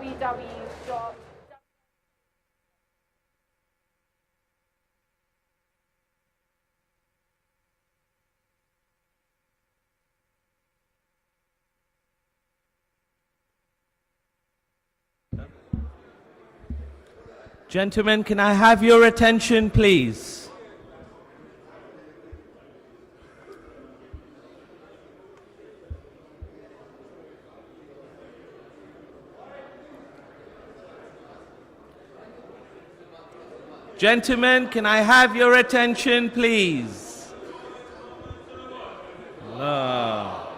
www. Gentlemen, can I have your attention, please? Gentlemen, can I have your attention, please? Allah.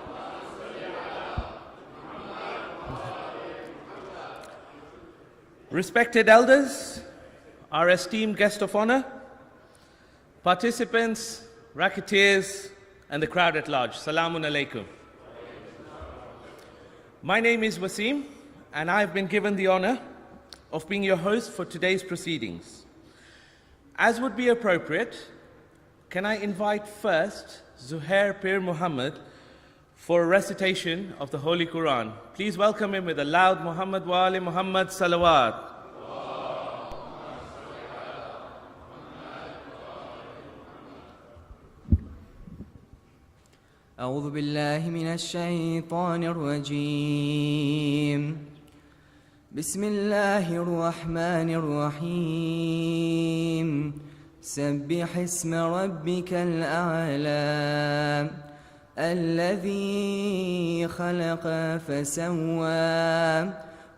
Respected elders, our esteemed guest of honor, participants, racketeers, and the crowd at large, Salamun Alaikum. My name is Waseem, and I've been given the honor of being your host for today's proceedings. As would be appropriate, can I invite first Zuhair Pirmohamed for a recitation of the Holy Quran. Please welcome him with a loud Muhammad wa ali Muhammad salawat. أعوذ بالله من الشيطان الرجيم بسم الله الرحمن الرحيم سبح اسم ربك الأعلى الذي خلق فسوى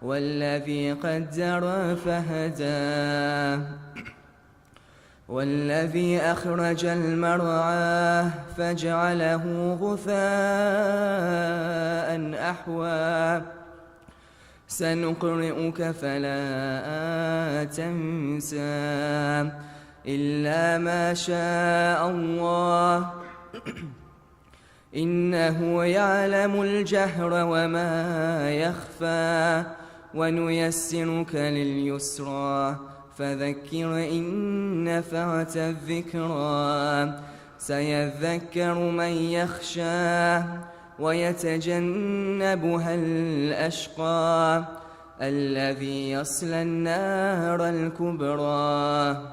والذي قدر فهدى والذي أخرج المرعى فجعله غثاء أحوى سنقرئك فلا تنسى إلا ما شاء الله إنه يعلم الجهر وما يخفى ونيسرك لليسرى فذكر إن نفعت الذكرى سيذكر من يخشى ويتجنبها الأشقى الذي يصلى النار الكبرى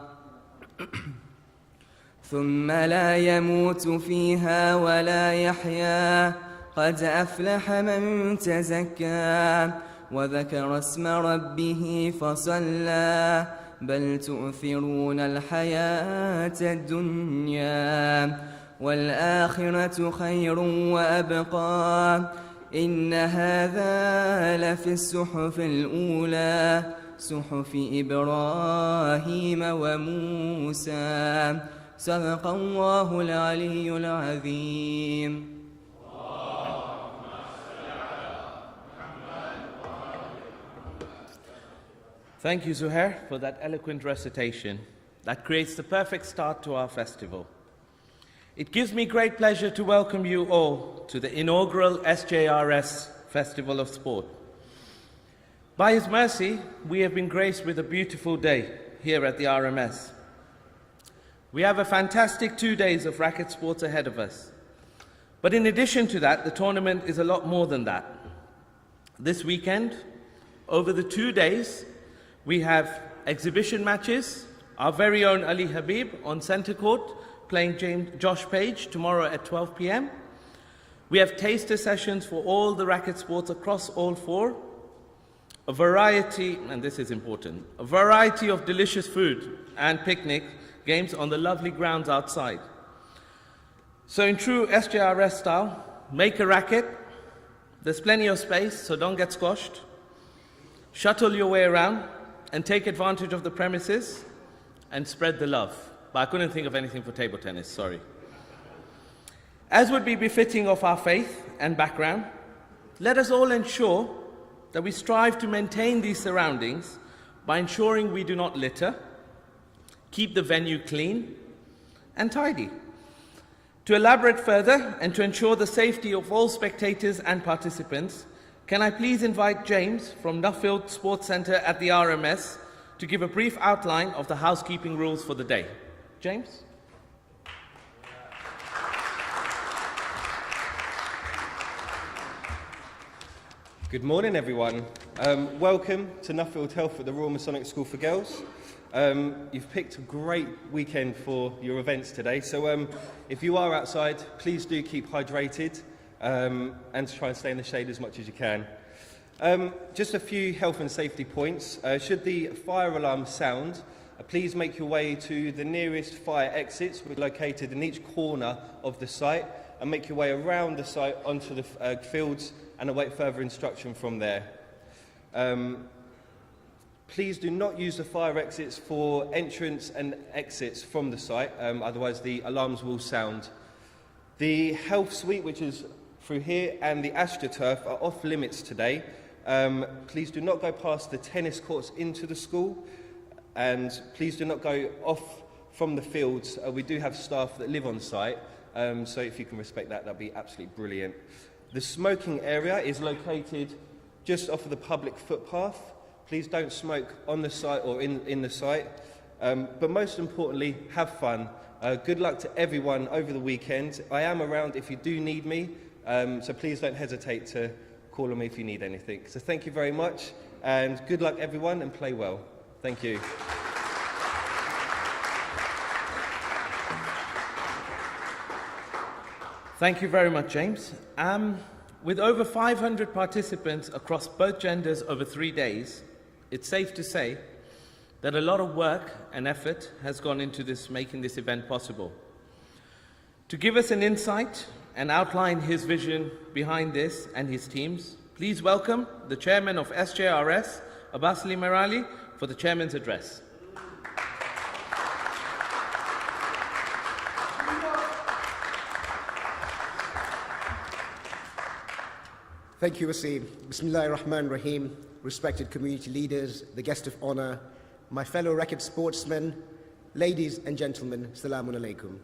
ثم لا يموت فيها ولا يحيا قد أفلح من تزكى وذكر اسم ربه فصلى بل تؤثرون الحياة الدنيا والآخرة خير وأبقى إن هذا لفي الصحف الأولى صحف إبراهيم وموسى صدق الله العلي العظيم. Thank you, Zuhair, for that eloquent recitation that creates the perfect start to our festival. It gives me great pleasure to welcome you all to the inaugural SJRS Festival of Sport. By His mercy, we have been graced with a beautiful day here at the RMS. We have a fantastic 2 days of racket sports ahead of us. But in addition to that, the tournament is a lot more than that. This weekend, over the 2 days, we have exhibition matches, our very own Ali Habib on centre court playing Josh Page tomorrow at 12 p.m. We have taster sessions for all the racket sports across all four, a variety, and this is important, a variety of delicious food and picnic games on the lovely grounds outside. So in true SJRS style, make a racket, there's plenty of space, so don't get squashed, shuttle your way around, and take advantage of the premises and spread the love. But I couldn't think of anything for table tennis, sorry. As would be befitting of our faith and background, let us all ensure that we strive to maintain these surroundings by ensuring we do not litter, keep the venue clean and tidy. To elaborate further and to ensure the safety of all spectators and participants, can I please invite James from Nuffield Sports Centre at the RMS to give a brief outline of the housekeeping rules for the day. James? Good morning, everyone. Welcome to Nuffield Health at the Royal Masonic School for Girls. You've picked a great weekend for your events today, so if you are outside, please do keep hydrated and try and stay in the shade as much as you can. Just a few health and safety points. Should the fire alarm sound, please make your way to the nearest fire exits, which are located in each corner of the site, and make your way around the site onto the fields and await further instruction from there. Please do not use the fire exits for entrance and exits from the site, otherwise the alarms will sound. The health suite, which is through here, and the AstroTurf are off limits today. Please do not go past the tennis courts into the school, and please do not go off from the fields. We do have staff that live on site, so if you can respect that, that'd be absolutely brilliant. The smoking area is located just off of the public footpath. Please don't smoke on the site or in the site. But most importantly, have fun. Good luck to everyone over the weekend. I am around if you do need me, so please don't hesitate to call on me if you need anything. So thank you very much, and good luck everyone, and play well. Thank you. Thank you very much, James. With over 500 participants across both genders over 3 days, it's safe to say that a lot of work and effort has gone into making this event possible. To give us an insight and outline his vision behind this and his teams, please welcome the chairman of SJRS, Abbasali Merali, for the chairman's address. Thank you, Waseem. Bismillahir-Rahmanir-Rahim. Respected community leaders, the guest of honor, my fellow racket sportsmen, ladies and gentlemen, Assalamu alaikum.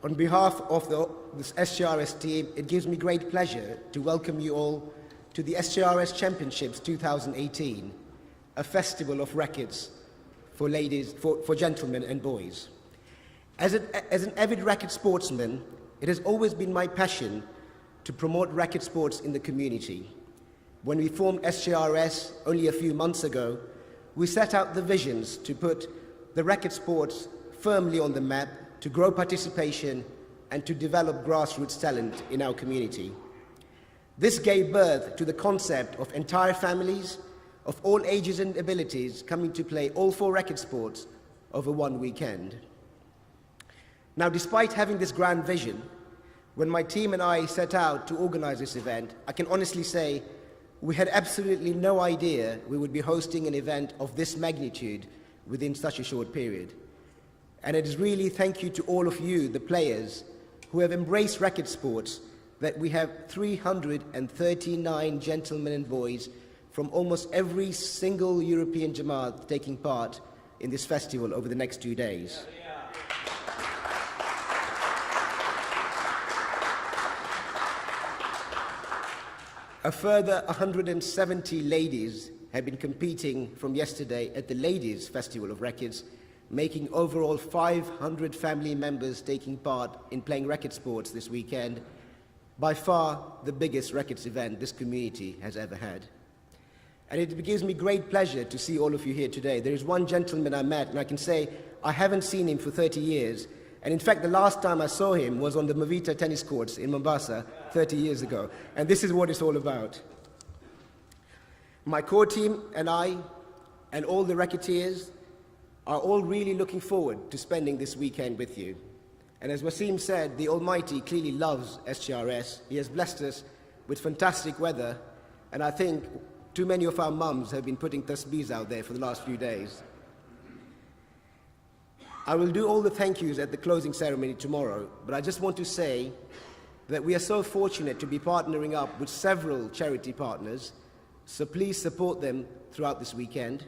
On behalf of this SJRS team, it gives me great pleasure to welcome you all to the SJRS Championships 2018, a festival of rackets for ladies, for gentlemen and boys. As an avid racket sportsman, it has always been my passion to promote racket sports in the community. When we formed SJRS only a few months ago, we set out the visions to put the racket sports firmly on the map, to grow participation and to develop grassroots talent in our community. This gave birth to the concept of entire families of all ages and abilities coming to play all 4 racket sports over one weekend. Now, despite having this grand vision, when my team and I set out to organize this event, I can honestly say we had absolutely no idea we would be hosting an event of this magnitude within such a short period. And it is really thank you to all of you, the players, who have embraced racket sports, that we have 339 gentlemen and boys from almost every single European Jamaat taking part in this festival over the next 2 days. A further 170 ladies have been competing from yesterday at the Ladies' Festival of Rackets, making overall 500 family members taking part in playing racket sports this weekend, by far the biggest rackets event this community has ever had. And it gives me great pleasure to see all of you here today. There is one gentleman I met, and I can say I haven't seen him for 30 years. And in fact, the last time I saw him was on the Mavita tennis courts in Mombasa 30 years ago. And this is what it's all about. My core team and I, and all the racketeers, are all really looking forward to spending this weekend with you. And as Waseem said, the Almighty clearly loves SJRS. He has blessed us with fantastic weather. And I think too many of our mums have been putting tasbeehs out there for the last few days. I will do all the thank yous at the closing ceremony tomorrow, but I just want to say that we are so fortunate to be partnering up with several charity partners, so please support them throughout this weekend.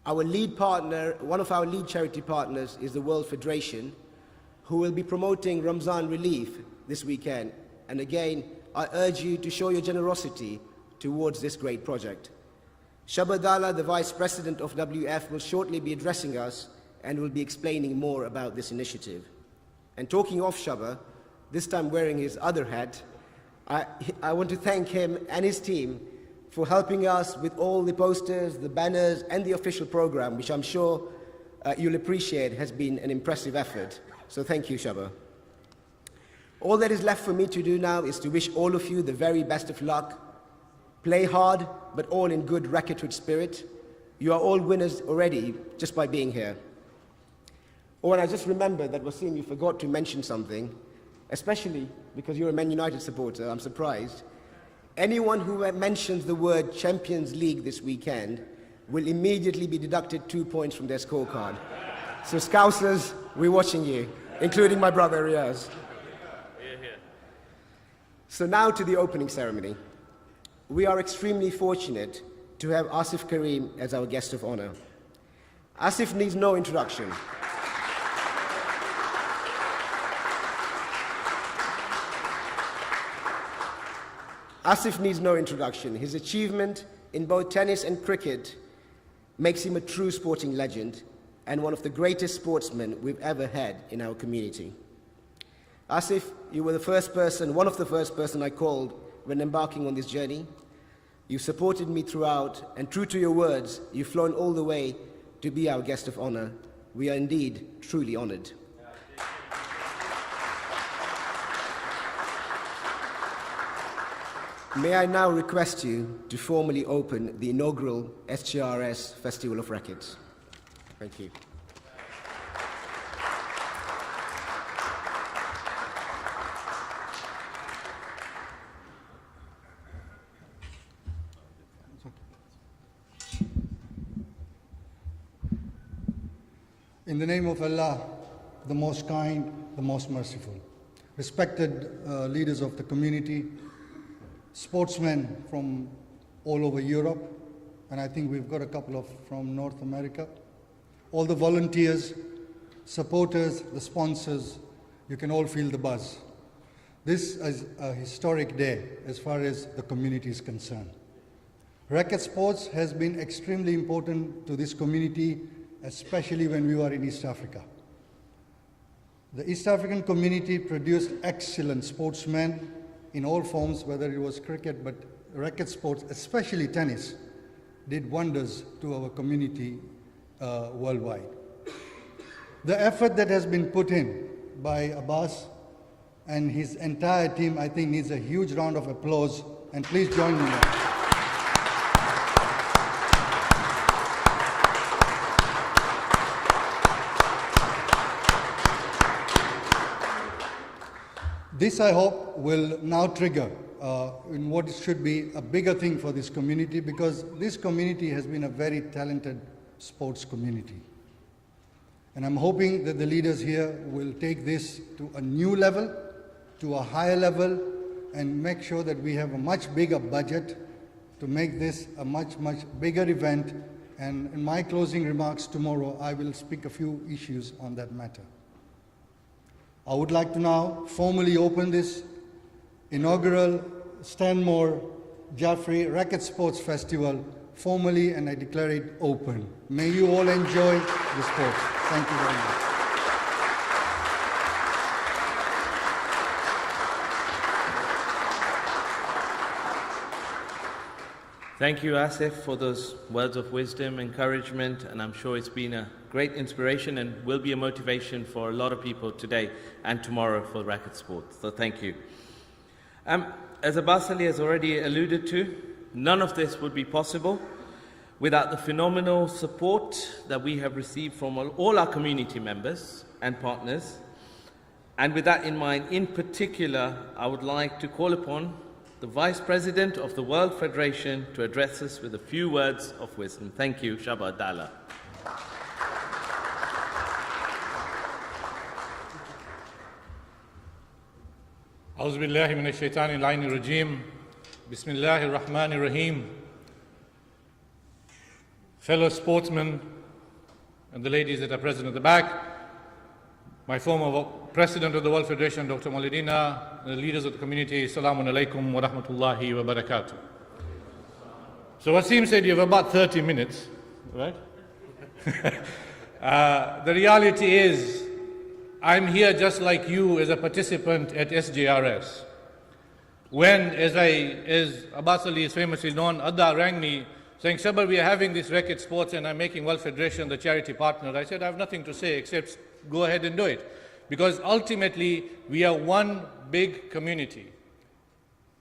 Our lead partner, one of our lead charity partners, is the World Federation, who will be promoting Ramzan relief this weekend. And again, I urge you to show your generosity towards this great project. Shabbar Dhalla, the Vice President of WF, will shortly be addressing us and will be explaining more about this initiative. And talking of Shabbar, this time wearing his other hat, I want to thank him and his team for helping us with all the posters, the banners, and the official program, which I'm sure you'll appreciate has been an impressive effort. So thank you, Shabbar. All that is left for me to do now is to wish all of you the very best of luck. Play hard, but all in good racquetwood spirit. You are all winners already just by being here. Oh, and I just remembered that, Waseem, you forgot to mention something, especially because you're a Man United supporter, I'm surprised. Anyone who mentions the word Champions League this weekend will immediately be deducted 2 points from their scorecard. So Scousers, we're watching you, including my brother Riaz. So now to the opening ceremony. We are extremely fortunate to have Aasif Karim as our guest of honor. Aasif needs no introduction. Aasif needs no introduction. His achievement in both tennis and cricket makes him a true sporting legend and one of the greatest sportsmen we've ever had in our community. Aasif, you were one of the first person I called when embarking on this journey. You supported me throughout, and true to your words, you've flown all the way to be our guest of honor. We are indeed truly honored. May I now request you to formally open the inaugural SJRS Festival of Rackets. Thank you. In the name of Allah, the most kind, the most merciful. Respected leaders of the community, sportsmen from all over Europe, and I think we've got a couple from North America, all the volunteers, supporters, the sponsors, you can all feel the buzz. This is a historic day as far as the community is concerned. Racket sports has been extremely important to this community, especially when we were in East Africa. The East African community produced excellent sportsmen in all forms, whether it was cricket, but racket sports, especially tennis, did wonders to our community worldwide. The effort that has been put in by Abbas and his entire team, I think, needs a huge round of applause, and please join me now. This, I hope, will now trigger in what should be a bigger thing for this community, because this community has been a very talented sports community. And I'm hoping that the leaders here will take this to a new level, to a higher level, and make sure that we have a much bigger budget to make this a much, much bigger event. And in my closing remarks tomorrow, I will speak a few issues on that matter. I would like to now formally open this inaugural Stanmore Jaffrey Racket Sports Festival formally, and I declare it open. May you all enjoy the sport. Thank you very much. Thank you, Aasif, for those words of wisdom, encouragement, and I'm sure it's been a great inspiration and will be a motivation for a lot of people today and tomorrow for racket sports. So thank you. As Abbasali has already alluded to, none of this would be possible without the phenomenal support that we have received from all our community members and partners. And with that in mind, in particular, I would like to call upon the Vice President of the World Federation to address us with a few words of wisdom. Thank you, Shabbar Dhalla. أعوذ بالله من الشيطان اللعين الرجيم بسم الله الرحمن الرحيم. Fellow sportsmen and the ladies that are present at the back, my former President of the World Federation, Dr. Maulidina, the leaders of the community, Assalamu alaikum wa rahmatullahi wa barakatuh. So Waseem said you have about 30 minutes, right? The reality is, I'm here just like you as a participant at SJRS. when, as Abbasali is famously known, Adda rang me saying, Shabbar, we are having this racket sports and I'm making World Federation the charity partner. I said, I have nothing to say except go ahead and do it. Because ultimately, we are one big community.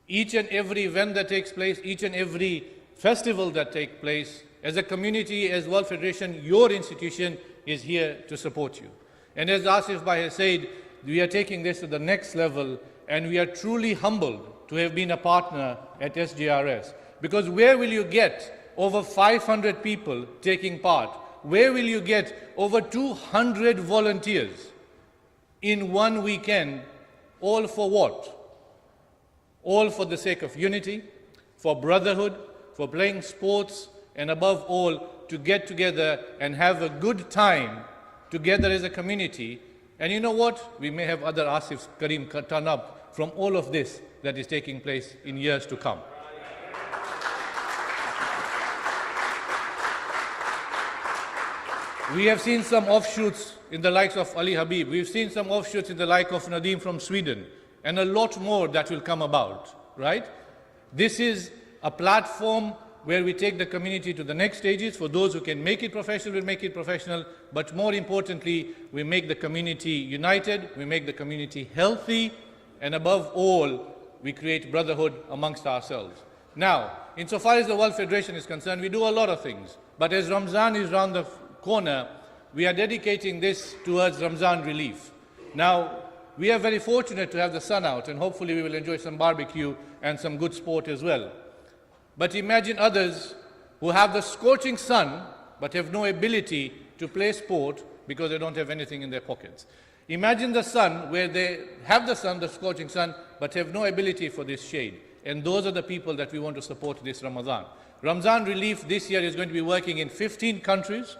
Each and every event that takes place, each and every festival that takes place, as a community, as World Federation, your institution is here to support you. And as Aasif Bhai has said, we are taking this to the next level, and we are truly humbled to have been a partner at SJRS. Because where will you get over 500 people taking part? Where will you get over 200 volunteers in one weekend? All for what? All for the sake of unity, for brotherhood, for playing sports, and above all, to get together and have a good time together as a community. And you know what? We may have other Aasif Karim turn up from all of this that is taking place in years to come. We have seen some offshoots in the likes of Ali Habib. We've seen some offshoots in the like of Nadeem from Sweden, and a lot more that will come about, right? This is a platform where we take the community to the next stages. For those who can make it professional, we'll make it professional. But more importantly, we make the community united, we make the community healthy, and above all, we create brotherhood amongst ourselves. Now, insofar as the World Federation is concerned, we do a lot of things. But as Ramzan is round the corner, we are dedicating this towards Ramzan relief. Now, we are very fortunate to have the sun out, and hopefully we will enjoy some barbecue and some good sport as well. But imagine others who have the scorching sun but have no ability to play sport because they don't have anything in their pockets. Imagine the sun where they have the sun, the scorching sun, but have no ability for this shade. And those are the people that we want to support this Ramadan. Ramzan relief this year is going to be working in 15 countries.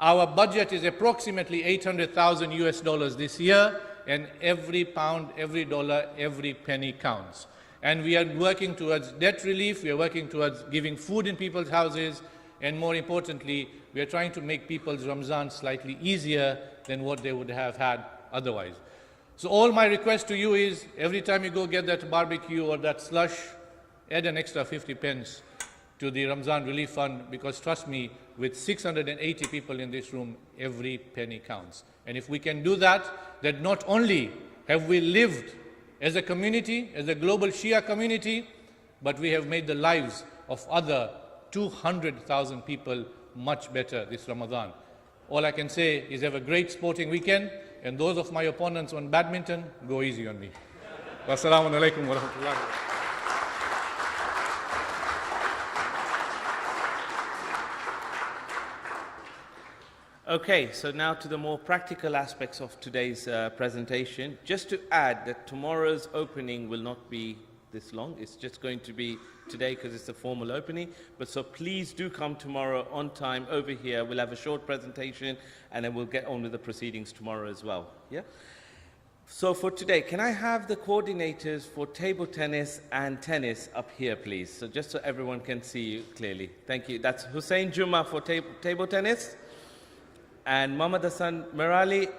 Our budget is approximately $800,000 US this year, and every pound, every dollar, every penny counts. And we are working towards debt relief, we are working towards giving food in people's houses, and more importantly, we are trying to make people's Ramzan slightly easier than what they would have had otherwise. So all my request to you is, every time you go get that barbecue or that slush, add an extra 50 pence to the Ramzan Relief Fund, because trust me, with 680 people in this room, every penny counts. And if we can do that, then not only have we lived as a community, as a global Shia community, but we have made the lives of other 200,000 people much better this Ramadan. All I can say is have a great sporting weekend, and those of my opponents on badminton, go easy on me. Wassalamu alaikum wa rahmatullahi. Okay, so now to the more practical aspects of today's presentation. Just to add that tomorrow's opening will not be this long. It's just going to be today because it's a formal opening. But so please do come tomorrow on time over here. We'll have a short presentation and then we'll get on with the proceedings tomorrow as well. Yeah? So for today, can I have the coordinators for table tennis and tennis up here, please? So just so everyone can see you clearly. Thank you. That's Hussein Juma for table tennis, and Mohammad Hassan Merali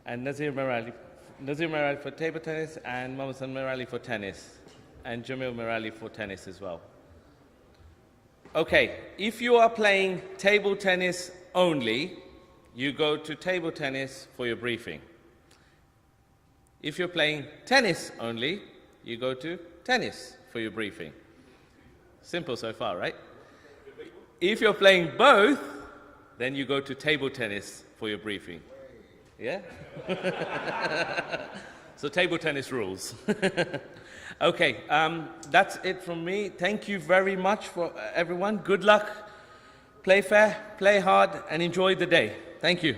and Nazir Merali for table tennis, and Mohammad Hassan Merali for tennis, and Jamil Merali for tennis as well. Okay, if you are playing table tennis only, you go to table tennis for your briefing. If you're playing tennis only, you go to tennis for your briefing. Simple so far, right? If you're playing both, then you go to table tennis for your briefing. Yeah? So table tennis rules. Okay, that's it from me. Thank you very much for everyone. Good luck. Play fair, play hard, and enjoy the day. Thank you.